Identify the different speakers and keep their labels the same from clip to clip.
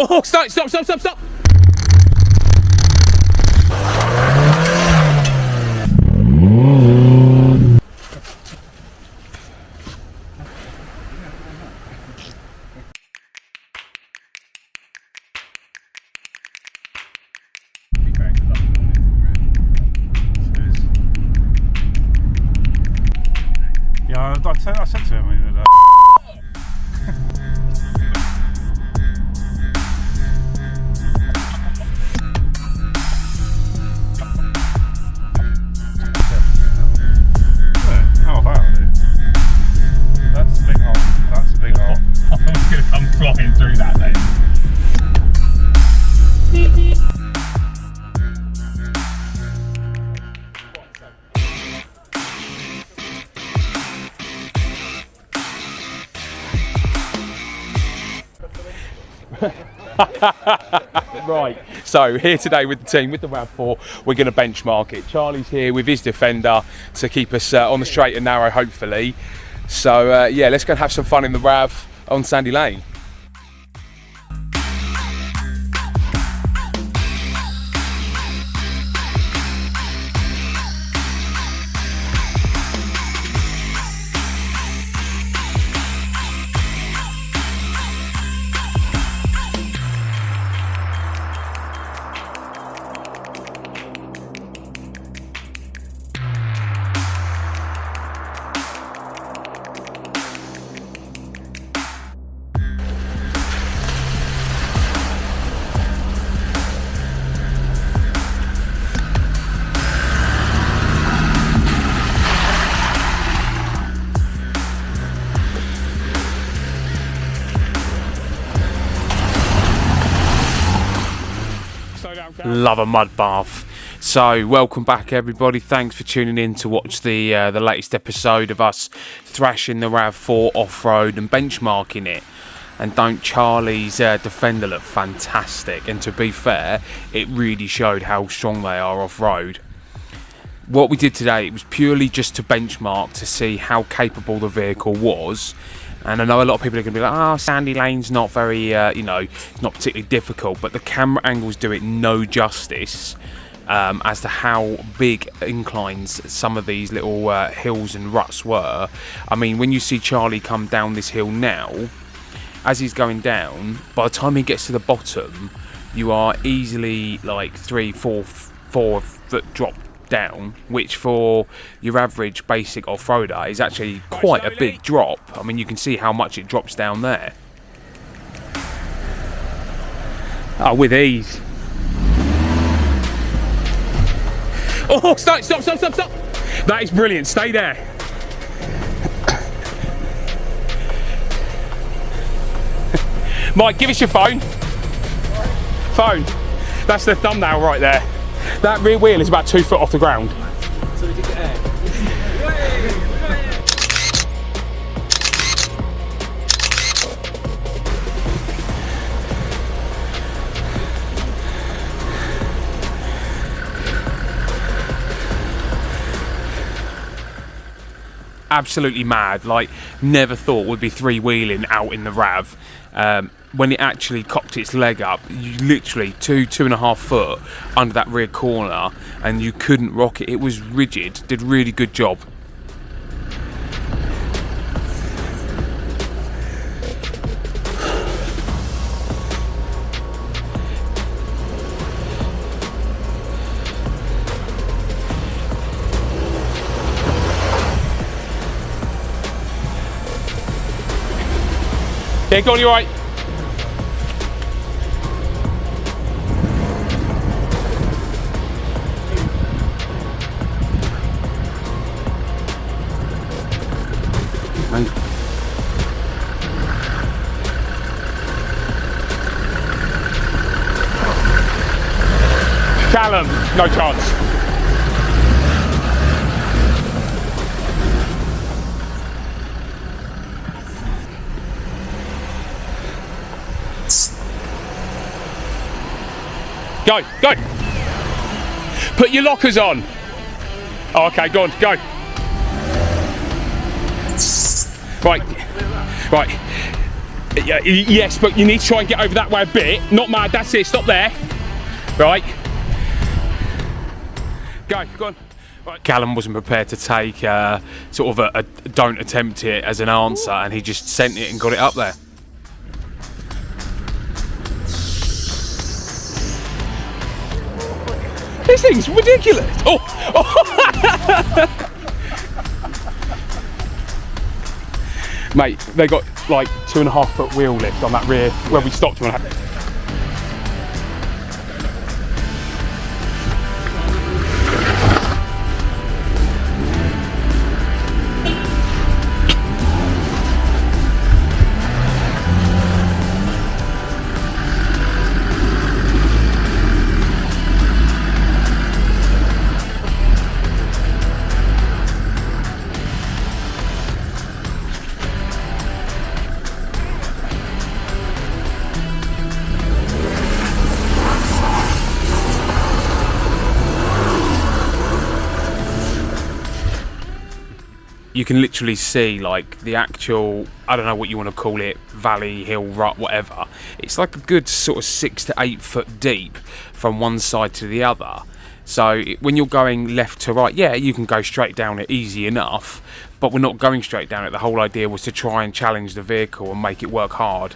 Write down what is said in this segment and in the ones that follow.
Speaker 1: Oh, stop.
Speaker 2: Yeah, I said to him that. How about it? That's a big hole. That's a big hole.
Speaker 1: I'm going to come flying through that then. Right, so here today with the team, with the Rav4, we're going to benchmark it. Charlie's here with his Defender to keep us on the straight and narrow, hopefully. So yeah, let's go and have some fun in the Rav on Sandy Lane. Love a mud bath. So welcome back everybody, thanks for tuning in to watch the latest episode of us thrashing the Rav4 off-road and benchmarking it. And don't Charlie's Defender look fantastic? And to be fair, it really showed how strong they are off-road. What we did today, it was purely just to benchmark to see how capable the vehicle was. And I know a lot of people are going to be like, oh, Sandy Lane's not very, you know, it's not particularly difficult, but the camera angles do it no justice as to how big inclines some of these little hills and ruts were. I mean, when you see Charlie come down this hill now, as he's going down, by the time he gets to the bottom, you are easily like 4 foot drop down, which for your average basic off-roader is actually quite a big drop. I mean, you can see how much it drops down there. Oh, with ease. Oh, stop. That is brilliant, stay there. Mike, give us your phone. That's the thumbnail right there. That rear wheel is about 2 foot off the ground. So we did get air. Absolutely mad, like never thought we'd be three-wheeling out in the Rav. When it actually cocked its leg up, you literally 2.5 foot under that rear corner, and you couldn't rock it. It was rigid. Did a really good job. Yeah, go on, you're right. Callum, no chance. Go. Put your lockers on. Oh, okay, go on, go. Right. Yes, but you need to try and get over that way a bit. Not mad, that's it, stop there. Right. Go on. Right. Callum wasn't prepared to take sort of a don't attempt it as an answer, and he just sent it and got it up there. This thing's ridiculous. Oh. Mate, they got like 2.5 foot wheel lift on that rear where we stopped. You can literally see like the actual, I don't know what you want to call it, valley, hill, rut, whatever. It's like a good sort of 6 to 8 foot deep from one side to the other. So when you're going left to right, yeah, you can go straight down it easy enough, but we're not going straight down it. The whole idea was to try and challenge the vehicle and make it work hard.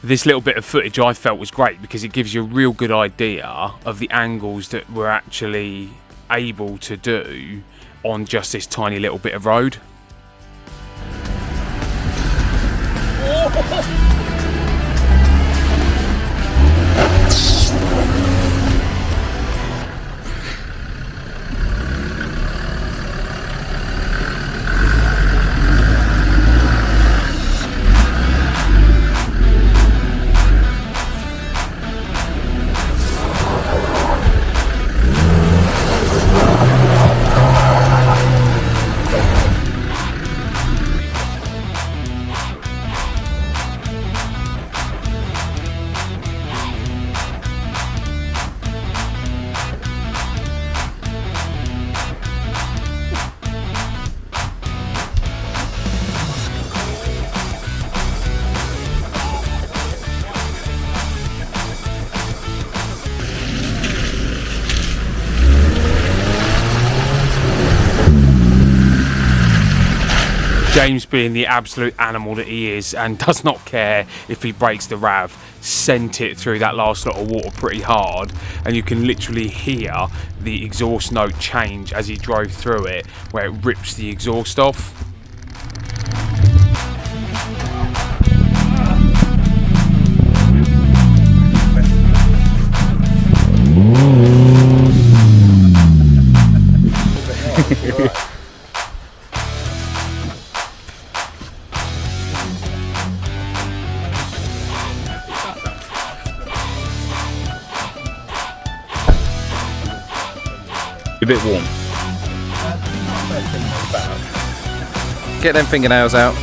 Speaker 1: This little bit of footage I felt was great because it gives you a real good idea of the angles that we're actually able to do on just this tiny little bit of road. James, being the absolute animal that he is and does not care if he breaks the Rav, sent it through that last lot of water pretty hard, and you can literally hear the exhaust note change as he drove through it, where it rips the exhaust off.
Speaker 3: A bit warm. Get them fingernails out.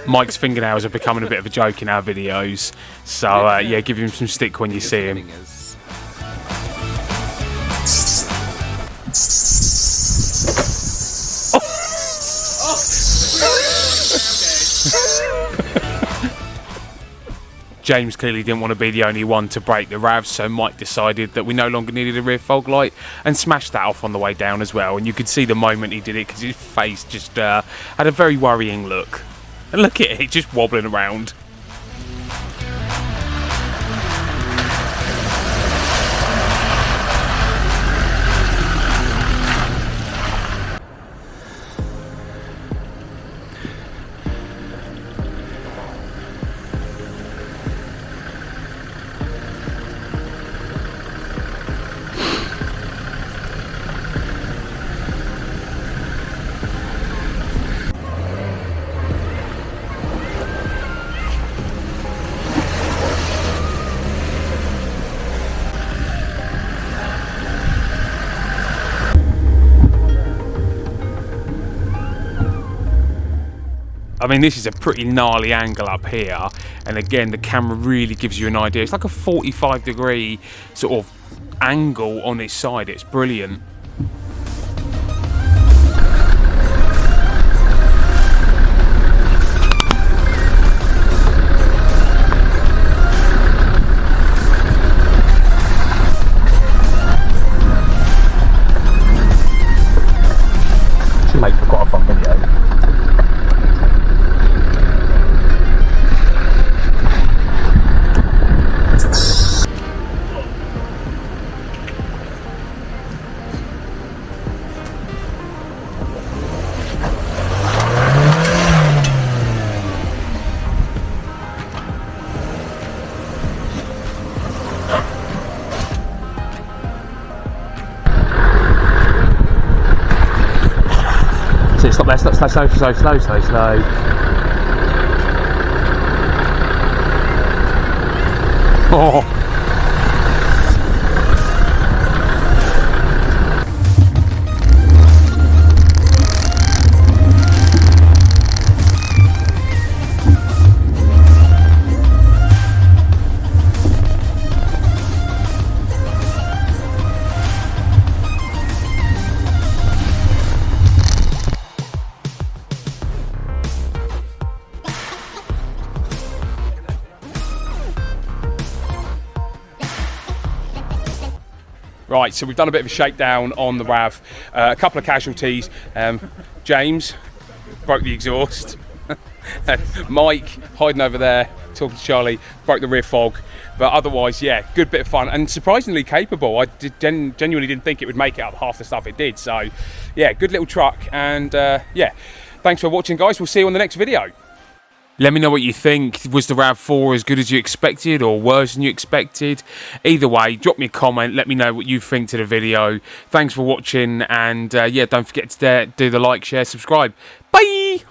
Speaker 1: Mike's fingernails are becoming a bit of a joke in our videos, so yeah, give him some stick when you see him. James clearly didn't want to be the only one to break the Rav, so Mike decided that we no longer needed a rear fog light and smashed that off on the way down as well. And you could see the moment he did it because his face just had a very worrying look. And look at it, just wobbling around. I mean, this is a pretty gnarly angle up here, and again, the camera really gives you an idea. It's like a 45-degree sort of angle on its side. It's brilliant.
Speaker 3: Should make for quite a fun video. Stop there, stop, slow. Oh.
Speaker 1: Right, so we've done a bit of a shakedown on the RAV. A couple of casualties. James broke the exhaust. Mike, hiding over there, talking to Charlie, broke the rear fog. But otherwise, yeah, good bit of fun and surprisingly capable. I genuinely didn't think it would make it up half the stuff it did. So, yeah, good little truck. And yeah, thanks for watching, guys. We'll see you on the next video. Let me know what you think. Was the RAV4 as good as you expected or worse than you expected? Either way, drop me a comment. Let me know what you think to the video. Thanks for watching. And yeah, don't forget to do the like, share, subscribe. Bye!